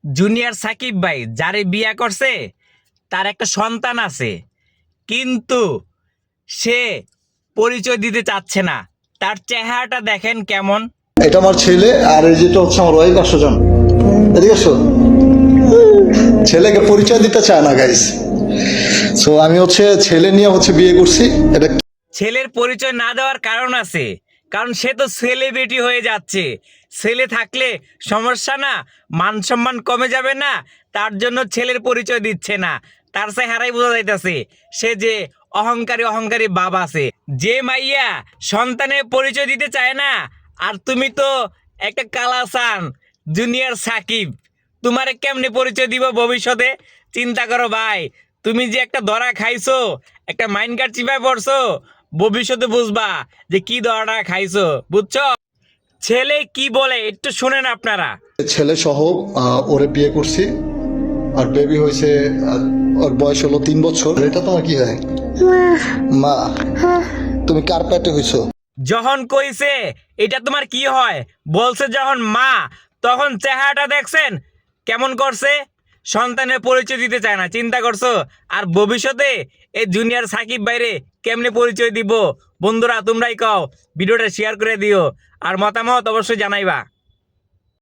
Junior Shakib ভাই যারে বিয়া করছে তার একটা সন্তান আছে, কিন্তু সে পরিচয় দিতে চাচ্ছে না। তার চেহারাটা দেখেন কেমন। এটা আমার ছেলে, আর এই যেটা হচ্ছে আমার ওয়াইফ। আসো যান, এদিকে আসো। ছেলেকে পরিচয় দিতে চায় না গাইস। সো আমি ছেলে নিয়ে বিয়ে করছি। এটা ছেলের পরিচয় না দেওয়ার কারণ আছে, কারণ সে তো সেলিব্রিটি হয়ে যাচ্ছে। ছেলে থাকলে সমস্যা না, মান সম্মান কমে যাবে না, তার জন্য ছেলের পরিচয় দিচ্ছে না। তার চেহারাই বোঝা যাইতেছে সে যে অহংকারী অহংকারী বাবা আছে। যে মাইয়া সন্তানের পরিচয় দিতে চায় না, আর তুমি তো একটা কালাসান জুনিয়র সাকিব, তোমারে কেমনে পরিচয় দিব ভবিষ্যতে? চিন্তা করো ভাই, তুমি যে একটা ধরা খাইছো, একটা মাইন্ড কার্ড চিপায় পড়ছো, ভবিষ্যতে বুঝবা যে কি ধরাটা খাইছো, বুঝছো? ছেলে কি বলে একটু শুনেন আপনারা। ছেলে সহ ওরে বিয়ে করছি, আর বেবি হয়েছে। ওর বয়স হলো 3 বছর। এটা তোমার কি হয়? মা। তুমি কার পেটে হইছো? যখন কইছে এটা তোমার কি হয়, বলছে যখন মা, তখন চেহারাটা দেখছেন কেমন করছে? সন্তানের পরিচয় দিতে চায় না, চিন্তা করছো? আর ভবিষ্যতে এই জুনিয়র সাকিব বাইরে কেমনে পরিচয় দিব? বন্ধুরা তোমরাই কও, ভিডিওটা শেয়ার করে দিও, আর মতামত অবশ্যই জানাইবা।